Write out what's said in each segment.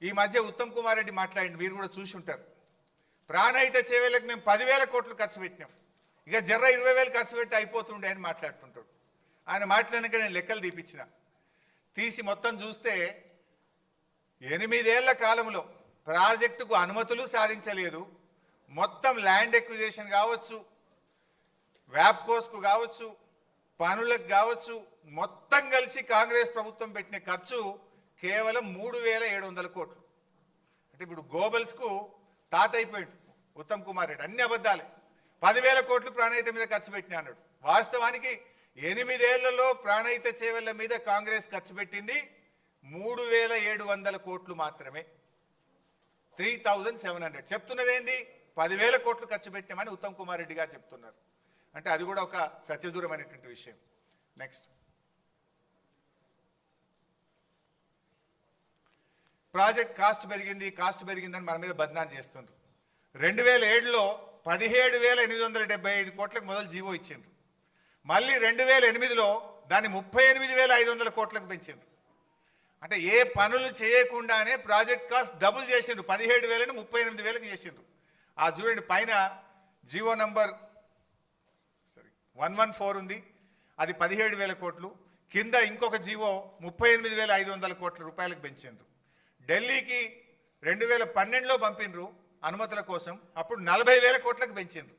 ఈ మధ్య ఉత్తమ్ కుమార్ రెడ్డి మాట్లాడింది, మీరు కూడా చూసి ఉంటారు. ప్రాణహిత చేవేలకు మేము 10,000 కోట్లు ఖర్చు పెట్టినాం, ఇక జర్ర 20,000 ఖర్చు పెట్టి అయిపోతుండే అని మాట్లాడుతుంటాడు. ఆయన మాట్లాడినాక నేను లెక్కలు తీసి మొత్తం చూస్తే 8 ఏళ్ల కాలంలో ప్రాజెక్టుకు అనుమతులు సాధించలేదు. మొత్తం ల్యాండ్ ఎక్విజిషన్ కావచ్చు, వ్యాప్కోస్కు కావచ్చు, పనులకు కావచ్చు, మొత్తం కలిసి కాంగ్రెస్ ప్రభుత్వం పెట్టిన ఖర్చు కేవలం 3,700 కోట్లు. అంటే ఇప్పుడు గోబల్స్కు తాత అయిపోయింది ఉత్తమ్ కుమార్ రెడ్డి, అన్ని అబద్ధాలే. 10,000 కోట్లు ప్రాణహిత మీద ఖర్చు పెట్టినా అన్నాడు. వాస్తవానికి 8 ఏళ్లలో ప్రాణహిత చేవెళ్ల మీద కాంగ్రెస్ ఖర్చు పెట్టింది 3,700 కోట్లు మాత్రమే. 3,700 చెప్తున్నది ఏంది? 10,000 కోట్లు ఖర్చు పెట్టామని ఉత్తమ్ కుమార్ రెడ్డి గారు చెప్తున్నారు. అంటే అది కూడా ఒక సత్యదూరమైనటువంటి విషయం. నెక్స్ట్, ప్రాజెక్ట్ కాస్ట్ పెరిగిందని మన మీద బద్నాం చేస్తుండ్రు. 2007లో 17,875 కోట్లకు మొదలు జీవో ఇచ్చిండ్రు. మళ్ళీ 2008లో దాన్ని 38,500 కోట్లకు పెంచిండ్రు. అంటే ఏ పనులు చేయకుండానే ప్రాజెక్ట్ కాస్ట్ డబుల్ చేసిండ్రు. 17,000ని 38,000కి చేసిండ్రు. ఆ చూడండి, పైన జీవో నంబర్ 114 ఉంది, అది 17,000 కోట్లు. కింద ఇంకొక జీవో 38,500 కోట్ల రూపాయలకు పెంచిండ్రు. ఢిల్లీకి 2012లో పంపిండ్రు అనుమతుల కోసం, అప్పుడు 40,000 కోట్లకు పెంచిండ్రు.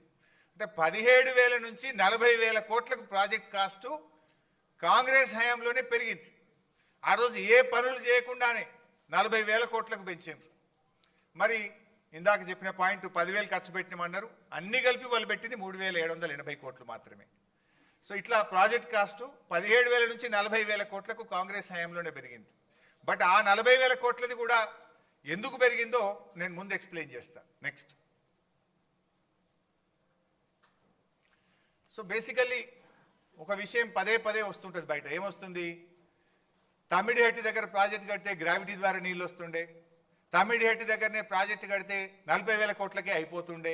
అంటే 17,000 నుంచి 40,000 కోట్లకు ప్రాజెక్ట్ కాస్టు కాంగ్రెస్ హయాంలోనే పెరిగింది. ఆ రోజు ఏ పనులు చేయకుండానే 40,000 కోట్లకు పెంచిండ్రు. మరి ఇందాక చెప్పిన పాయింట్ 10,000 ఖర్చు పెట్టినామన్నారు, అన్ని కలిపి వాళ్ళు పెట్టింది 3,780 కోట్లు మాత్రమే. సో ఇట్లా ప్రాజెక్ట్ కాస్టు 17,000 నుంచి 40,000 కోట్లకు కాంగ్రెస్ హయాంలోనే పెరిగింది. బట్ ఆ 40,000 కోట్లది కూడా ఎందుకు పెరిగిందో నేను ముందు ఎక్స్ప్లెయిన్ చేస్తా. నెక్స్ట్, సో బేసికల్లీ ఒక విషయం పదే వస్తుంటుంది బయట. ఏమొస్తుంది? తమ్మిడిహట్టి దగ్గర ప్రాజెక్ట్ కడితే గ్రావిటీ ద్వారా నీళ్ళు వస్తుండే, తమ్మిడిహట్టి దగ్గరనే ప్రాజెక్టు కడితే 40,000 కోట్లకే అయిపోతుండే,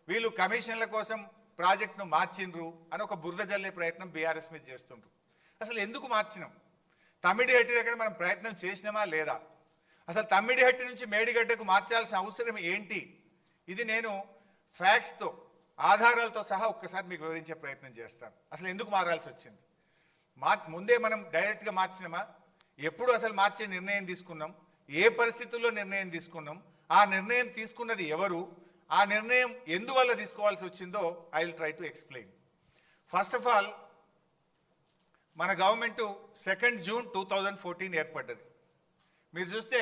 వీళ్ళు కమిషన్ల కోసం ప్రాజెక్టును మార్చిండ్రు అని ఒక బురద జల్లే ప్రయత్నం బీఆర్ఎస్ మీద చేస్తుండ్రు. అసలు ఎందుకు మార్చినాం? తమ్మిడిహట్టి దగ్గర మనం ప్రయత్నం చేసినామా లేదా? అసలు తమ్మిడిహట్టి నుంచి మేడిగడ్డకు మార్చాల్సిన అవసరం ఏంటి? ఇది నేను ఫ్యాక్ట్స్తో, ఆధారాలతో సహా ఒక్కసారి మీకు వివరించే ప్రయత్నం చేస్తాను. అసలు ఎందుకు మారాల్సి వచ్చింది? ముందే మనం డైరెక్ట్గా మార్చినామా? ఎప్పుడు అసలు మార్చే నిర్ణయం తీసుకున్నాం? ఏ పరిస్థితుల్లో నిర్ణయం తీసుకున్నాం? ఆ నిర్ణయం తీసుకున్నది ఎవరు? ఆ నిర్ణయం ఎందువల్ల తీసుకోవాల్సి వచ్చిందో I will try to explain. First of all, మన గవర్నమెంట్ 2 జూన్ 2014 ఏర్పడ్డది. మీరు చూస్తే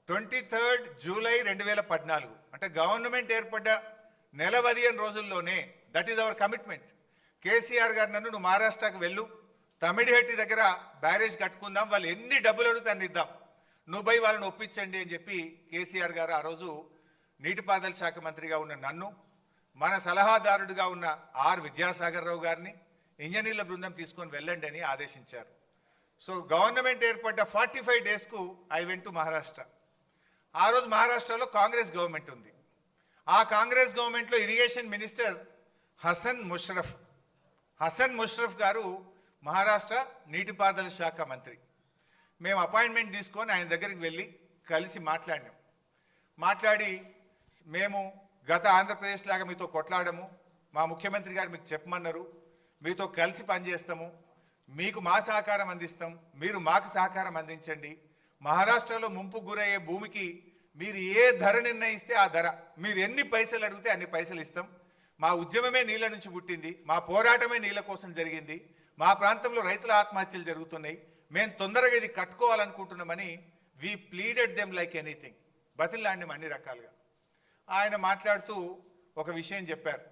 23 జూలై 2014, అంటే గవర్నమెంట్ ఏర్పడ్డ నెల 15 రోజుల్లోనే, that is our commitment. KCR గారు నన్ను, నువ్వు మహారాష్ట్రకు వెళ్ళు, తమిడిహట్టి దగ్గర బ్యారేజ్ కట్టుకుందాం, వాళ్ళు ఎన్ని డబ్బులు అడుగుతా అన్ని ఇద్దాం, నువ్వు పోయి వాళ్ళని ఒప్పించండి అని చెప్పి కేసీఆర్ గారు ఆ రోజు నీటిపారుదల శాఖ మంత్రిగా ఉన్న నన్ను, మన సలహాదారుడిగా ఉన్న ఆర్ విద్యాసాగర్ రావు గారిని ఇంజనీర్ల బృందం తీసుకొని వెళ్ళండి అని ఆదేశించారు. సో గవర్నమెంట్ ఏర్పడ్డ 45 డేస్కు ఐ వెంట్ టు మహారాష్ట్ర. ఆ రోజు మహారాష్ట్రలో కాంగ్రెస్ గవర్నమెంట్ ఉంది. ఆ కాంగ్రెస్ గవర్నమెంట్లో ఇరిగేషన్ మినిస్టర్ హసన్ ముషరఫ్ గారు మహారాష్ట్ర నీటిపారుదల శాఖ మంత్రి. మేము అపాయింట్మెంట్ తీసుకొని ఆయన దగ్గరికి వెళ్ళి కలిసి మాట్లాడి మేము గత ఆంధ్రప్రదేశ్ లాగా మీతో కొట్లాడము, మా ముఖ్యమంత్రి గారు మీకు చెప్పమన్నారు, మీతో కలిసి పనిచేస్తాము, మీకు మా సహకారం అందిస్తాం, మీరు మాకు సహకారం అందించండి, మహారాష్ట్రలో ముంపు గురయ్యే భూమికి మీరు ఏ ధర నిర్ణయిస్తే ఆ ధర, మీరు ఎన్ని పైసలు అడిగితే అన్ని పైసలు ఇస్తాం, మా ఉద్యమమే నీళ్ళ నుంచి పుట్టింది, మా పోరాటమే నీళ్ళ కోసం జరిగింది, మా ప్రాంతంలో రైతుల ఆత్మహత్యలు జరుగుతున్నాయి, మేము తొందరగా ఇది కట్టుకోవాలనుకుంటున్నామని we pleaded them like anything, బతిలాడినాం అన్ని రకాలుగా. ఆయన మాట్లాడుతూ ఒక విషయం చెప్పారు.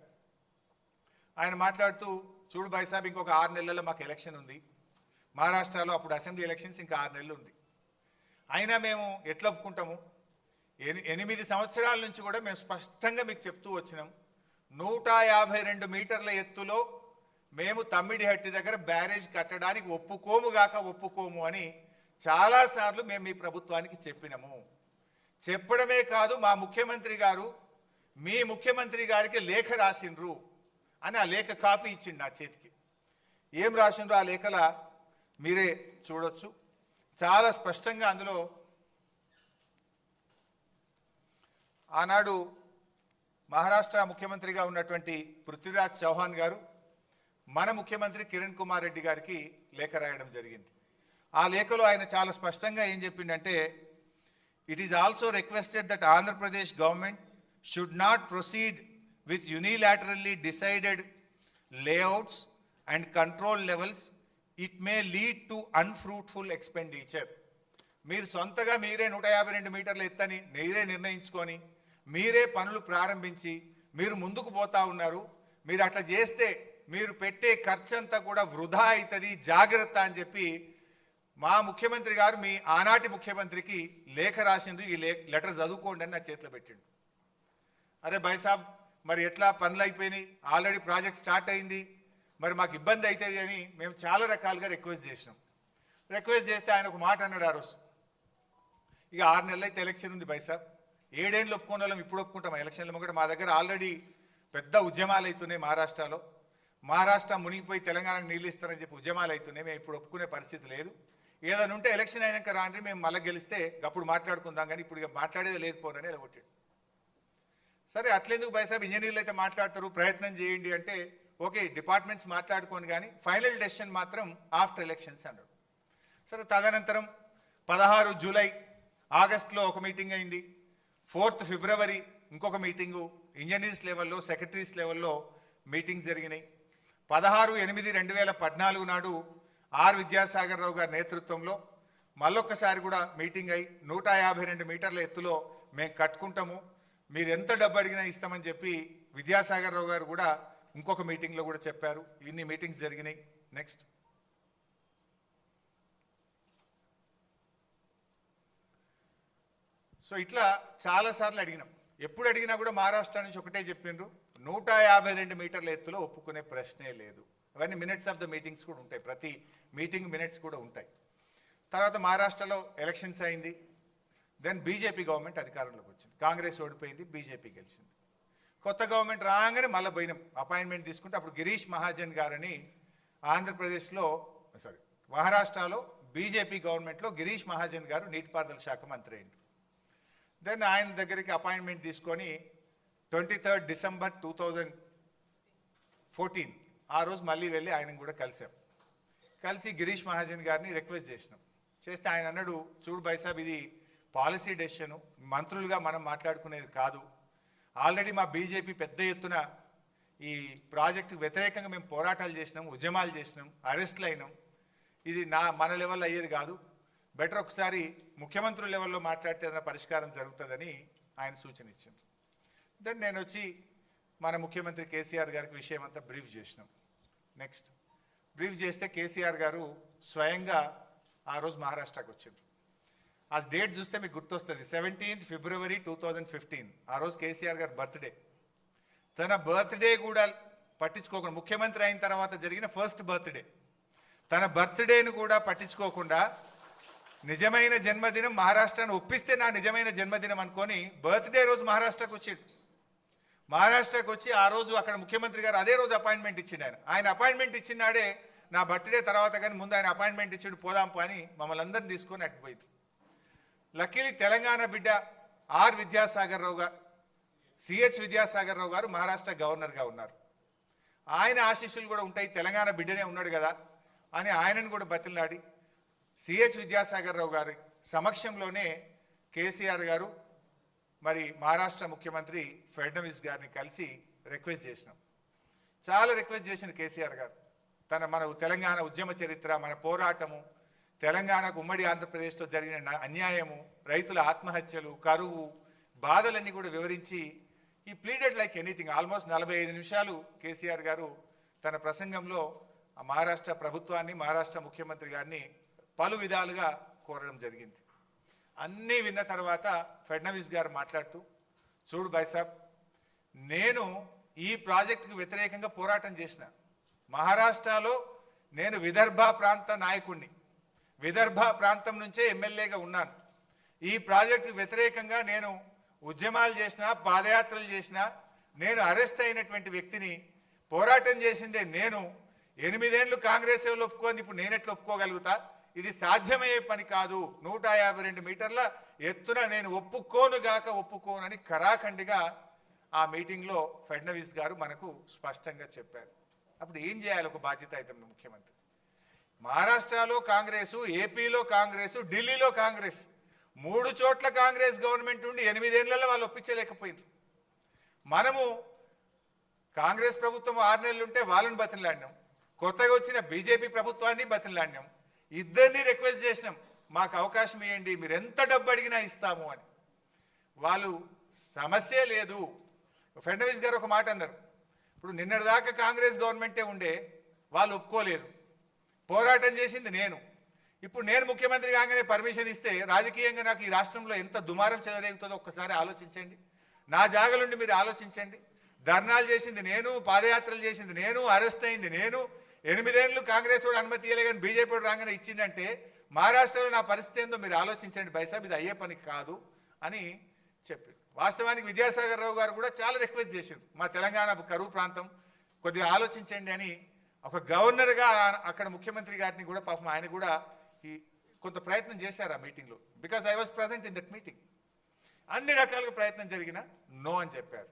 ఆయన మాట్లాడుతూ, చూడు భాయ్ సాబ్, ఇంకొక 6 నెలల్లో మాకు ఎలక్షన్ ఉంది, మహారాష్ట్రలో అప్పుడు అసెంబ్లీ ఎలక్షన్స్ ఇంకా 6 నెలలు ఉంది, అయినా మేము ఎట్లా ఒప్పుకుంటాము? 8 సంవత్సరాల నుంచి కూడా మేము స్పష్టంగా మీకు చెప్తూ వచ్చినాం, 152 మీటర్ల ఎత్తులో మేము తమ్మిడిహట్టి దగ్గర బ్యారేజ్ కట్టడానికి ఒప్పుకోము అని చాలాసార్లు మేము మీ ప్రభుత్వానికి చెప్పినాము. చెప్పడమే కాదు, మా ముఖ్యమంత్రి గారు మీ ముఖ్యమంత్రి గారికి లేఖ రాసిండ్రు అని ఆ లేఖ కాపీ ఇచ్చిండు నా చేతికి. ఏం రాసిండ్రు ఆ లేఖల మీరే చూడొచ్చు. చాలా స్పష్టంగా అందులో ఆనాడు మహారాష్ట్ర ముఖ్యమంత్రిగా ఉన్నటువంటి పృథ్వీరాజ్ చౌహాన్ గారు మన ముఖ్యమంత్రి కిరణ్ కుమార్ రెడ్డి గారికి లేఖ రాయడం జరిగింది. ఆ లేఖలో ఆయన చాలా స్పష్టంగా ఏం చెప్పిండంటే, it is also requested that Andhra Pradesh government should not proceed with unilaterally decided layouts and control levels. It may lead to unfruitful expenditure. మీరు సొంతగా మీరే 152 మీటర్ల ఎత్తని మీరే నిర్ణయించుకొని మీరే పనులు ప్రారంభించి మీరు ముందుకు పోతా ఉన్నారు. మీరు అట్లా చేస్తే మీరు పెట్టే ఖర్చంతా కూడా వృధా అవుతుంది, జాగ్రత్త అని చెప్పి మా ముఖ్యమంత్రి గారు మీ ఆనాటి ముఖ్యమంత్రికి లేఖ రాసింది. ఈ లెటర్ చదువుకోండి అని నా చేతిలో పెట్టిండు. అరే భాయ్ సాబ్, మరి ఎట్లా పనులు అయిపోయినాయి, ఆల్రెడీ ప్రాజెక్ట్ స్టార్ట్ అయింది, మరి మాకు ఇబ్బంది అవుతుంది అని మేము చాలా రకాలుగా రిక్వెస్ట్ చేసినాం. రిక్వెస్ట్ చేస్తే ఆయన ఒక మాట అన్నాడు ఆ రోజు, ఇక 6 నెలలు అయితే ఎలక్షన్ ఉంది భాయ్ సాబ్, 7 ఏళ్ళు ఒప్పుకునే వాళ్ళం ఇప్పుడు ఒప్పుకుంటాం ఎలక్షన్లు కూడా. మా దగ్గర ఆల్రెడీ పెద్ద ఉద్యమాలు అవుతున్నాయి మహారాష్ట్రలో. మహారాష్ట్ర మునిగిపోయి తెలంగాణకు నీళ్ళు ఇస్తారని చెప్పి ఉద్యమాలు అవుతున్నాయి. మేము ఇప్పుడు ఒప్పుకునే పరిస్థితి లేదు. ఏదైనా ఉంటే ఎలక్షన్ అయినాక రాండి, మేము మళ్ళీ గెలిస్తే అప్పుడు మాట్లాడుకుందాం, కానీ ఇప్పుడు ఇక మాట్లాడేది లేదు పోనని ఇలా కొట్టాడు. సరే అట్లెందుకు భాయ్ సాబ్, ఇంజనీర్లు అయితే మాట్లాడతారు, ప్రయత్నం చేయండి అంటే ఓకే డిపార్ట్మెంట్స్ మాట్లాడుకోండి, కానీ ఫైనల్ డెసిషన్ మాత్రం ఆఫ్టర్ ఎలక్షన్స్ అన్నాడు. సరే తదనంతరం 16 జూలై ఆగస్టులో ఒక మీటింగ్ అయింది. 4th ఫిబ్రవరి ఇంకొక మీటింగు ఇంజనీర్స్ లెవెల్లో సెక్రటరీస్ లెవెల్లో మీటింగ్స్ జరిగినాయి. 16/8/2014 నాడు ఆర్ విద్యాసాగర్ రావు గారి నేతృత్వంలో మళ్ళొక్కసారి కూడా మీటింగ్ అయి 152 మీటర్ల ఎత్తులో మేము కట్టుకుంటాము, మీరు ఎంత డబ్బు అడిగినా ఇస్తామని చెప్పి విద్యాసాగర్ రావు గారు కూడా ఇంకొక మీటింగ్లో కూడా చెప్పారు. ఇన్ని మీటింగ్స్ జరిగినాయి. నెక్స్ట్ సో ఇట్లా చాలాసార్లు అడిగినాం. ఎప్పుడు అడిగినా కూడా మహారాష్ట్ర నుంచి ఒకటే చెప్పిండ్రు, 152 మీటర్ల ఎత్తులో ఒప్పుకునే ప్రశ్నే లేదు. అవన్నీ మినిట్స్ ఆఫ్ ద మీటింగ్స్ కూడా ఉంటాయి, ప్రతి మీటింగ్ మినిట్స్ కూడా ఉంటాయి. తర్వాత మహారాష్ట్రలో ఎలక్షన్స్ అయింది. దెన్ బీజేపీ గవర్నమెంట్ అధికారంలోకి వచ్చింది. కాంగ్రెస్ ఓడిపోయింది, బీజేపీ గెలిచింది. కొత్త గవర్నమెంట్ రాగానే మళ్ళీ పోయినాం అపాయింట్మెంట్ తీసుకుంటే, అప్పుడు గిరీష్ మహాజన్ గారని ఆంధ్రప్రదేశ్లో మహారాష్ట్రలో బీజేపీ గవర్నమెంట్లో గిరీష్ మహాజన్ గారు నీటిపారుదల శాఖ మంత్రి అయింది. దెన్ ఆయన దగ్గరికి అపాయింట్మెంట్ తీసుకొని 23 డిసెంబర్ 2014 ఆ రోజు మళ్ళీ వెళ్ళి ఆయనను కూడా కలిసాం. కలిసి గిరీష్ మహాజన్ గారిని రిక్వెస్ట్ చేసినాం. చేస్తే ఆయన అన్నాడు, చూడు భాయ్ సాబ్, ఇది పాలసీ డెసిషను, మంత్రులుగా మనం మాట్లాడుకునేది కాదు. ఆల్రెడీ మా బీజేపీ పెద్ద ఎత్తున ఈ ప్రాజెక్టుకు వ్యతిరేకంగా మేము పోరాటాలు చేసినాం, ఉద్యమాలు చేసినాం, అరెస్టులు అయినాం. ఇది మన లెవెల్లో అయ్యేది కాదు, బెటర్ ఒకసారి ముఖ్యమంత్రుల లెవెల్లో మాట్లాడితే ఏదైనా పరిష్కారం జరుగుతుందని ఆయన సూచన ఇచ్చింది. దెన్ నేను వచ్చి మన ముఖ్యమంత్రి కేసీఆర్ గారికి విషయం అంతా బ్రీఫ్ చేసినాం. నెక్స్ట్ బ్రీఫ్ చేస్తే కేసీఆర్ గారు స్వయంగా ఆ రోజు మహారాష్ట్రకు వచ్చింది. ఆ డేట్ చూస్తే మీకు గుర్తొస్తుంది, 17th ఫిబ్రవరి 2015. ఆ రోజు కేసీఆర్ గారు బర్త్డే. తన బర్త్డే కూడా పట్టించుకోకుండా, ముఖ్యమంత్రి అయిన తర్వాత జరిగిన ఫస్ట్ బర్త్డే, తన బర్త్డేను కూడా పట్టించుకోకుండా నిజమైన జన్మదినం మహారాష్ట్రను ఒప్పిస్తే నా నిజమైన జన్మదినం అనుకొని బర్త్డే రోజు మహారాష్ట్రకు వచ్చిండు. మహారాష్ట్రకు వచ్చి ఆ రోజు అక్కడ ముఖ్యమంత్రి గారు అదే రోజు అపాయింట్మెంట్ ఇచ్చిండు. ఆయన అపాయింట్మెంట్ ఇచ్చినాడే నా బర్త్డే తర్వాత, కానీ ముందు ఆయన అపాయింట్మెంట్ ఇచ్చిండు, పోదాం పని మమ్మల్ని అందరిని తీసుకొని అటుపోయింది. లక్కీలీ తెలంగాణ బిడ్డ ఆర్ విద్యాసాగర్ రావు గారు, సిహెచ్ విద్యాసాగర్ రావు గారు మహారాష్ట్ర గవర్నర్గా ఉన్నారు. ఆయన ఆశీస్సులు కూడా ఉంటాయి, తెలంగాణ బిడ్డనే ఉన్నాడు కదా అని ఆయనను కూడా బతిలాడి సిహెచ్ విద్యాసాగర్ రావు గారి సమక్షంలోనే కేసీఆర్ గారు మరి మహారాష్ట్ర ముఖ్యమంత్రి ఫడ్నవీస్ గారిని కలిసి రిక్వెస్ట్ చేసినాం. చాలా రిక్వెస్ట్ చేసిన కేసీఆర్ గారు మన తెలంగాణ ఉద్యమ చరిత్ర, మన పోరాటము, తెలంగాణకు ఉమ్మడి ఆంధ్రప్రదేశ్లో జరిగిన అన్యాయము, రైతుల ఆత్మహత్యలు, కరువు, బాధలన్నీ కూడా వివరించి ఈ ప్లీడెడ్ లైక్ ఎనీథింగ్. ఆల్మోస్ట్ 45 నిమిషాలు కేసీఆర్ గారు తన ప్రసంగంలో మహారాష్ట్ర ప్రభుత్వాన్ని, మహారాష్ట్ర ముఖ్యమంత్రి గారిని పలు విధాలుగా కోరడం జరిగింది. అన్నీ విన్న తర్వాత ఫడ్నవీస్ గారు మాట్లాడుతూ, చూడు భాయ్ సాబ్, నేను ఈ ప్రాజెక్టుకు వ్యతిరేకంగా పోరాటం చేసిన, మహారాష్ట్రలో నేను విదర్భ ప్రాంత నాయకుడిని, విదర్భ ప్రాంతం నుంచే ఎమ్మెల్యేగా ఉన్నాను. ఈ ప్రాజెక్టుకు వ్యతిరేకంగా నేను ఉద్యమాలు చేసిన, పాదయాత్రలు చేసిన, నేను అరెస్ట్ అయినటువంటి వ్యక్తిని, పోరాటం చేసిందే నేను. 8 ఏళ్ళు కాంగ్రెస్ వాళ్ళు ఒప్పుకోండి, ఇప్పుడు నేను ఎట్లా ఒప్పుకోగలుగుతా? ఇది సాధ్యమయ్యే పని కాదు, 152 మీటర్ల ఎత్తున నేను ఒప్పుకోనని ఖరాఖండిగా ఆ మీటింగ్లో ఫడ్నవీస్ గారు మనకు స్పష్టంగా చెప్పారు. అప్పుడు ఏం చేయాలి ఒక బాధ్యత అయితే ముఖ్యమంత్రి? మహారాష్ట్రలో కాంగ్రెసు, ఏపీలో కాంగ్రెసు, ఢిల్లీలో కాంగ్రెస్, 3 చోట్ల కాంగ్రెస్ గవర్నమెంట్ ఉండి 8 ఏళ్లలో వాళ్ళు ఒప్పించలేకపోయింది. మనము కాంగ్రెస్ ప్రభుత్వం 6 నెలలు ఉంటే వాళ్ళని బతిలాడినాం, కొత్తగా వచ్చిన బీజేపీ ప్రభుత్వాన్ని బతిలాడినాం, ఇద్దరిని రిక్వెస్ట్ చేసినాం మాకు అవకాశం ఇవ్వండి, మీరు ఎంత డబ్బు అడిగినా ఇస్తాము అని. వాళ్ళు సమస్య లేదు. ఫడ్నవీస్ గారు ఒక మాట అన్నారు, ఇప్పుడు నిన్నటిదాకా కాంగ్రెస్ గవర్నమెంటే ఉండే, వాళ్ళు ఒప్పుకోలేదు, పోరాటం చేసింది నేను, ఇప్పుడు నేను ముఖ్యమంత్రి కాగానే పర్మిషన్ ఇస్తే రాజకీయంగా నాకు ఈ రాష్ట్రంలో ఎంత దుమారం చెలరేగుతుందో ఒక్కసారి ఆలోచించండి. నా జాగలుండి మీరు ఆలోచించండి. ధర్నాలు చేసింది నేను, పాదయాత్రలు చేసింది నేను, అరెస్ట్ అయింది నేను, 8 ఏళ్ళు కాంగ్రెస్ వాడు అనుమతి ఇవ్వలే కానీ బీజేపీ వాడు రాగానే ఇచ్చిందంటే మహారాష్ట్రలో నా పరిస్థితి ఏందో మీరు ఆలోచించండి బైసాబ్, ఇది అయ్యే పని కాదు అని చెప్పారు. వాస్తవానికి విద్యాసాగర్ రావు గారు కూడా చాలా రిక్వెస్ట్ చేశారు, మా తెలంగాణ కరువు ప్రాంతం కొద్దిగా ఆలోచించండి అని. ఒక గవర్నర్గా అక్కడ ముఖ్యమంత్రి గారిని కూడా పాపం ఆయన కూడా కొంత ప్రయత్నం చేశారు ఆ మీటింగ్లో. Because I was present in that meeting. అన్ని రకాలుగా ప్రయత్నం జరిగినా నో అని చెప్పారు.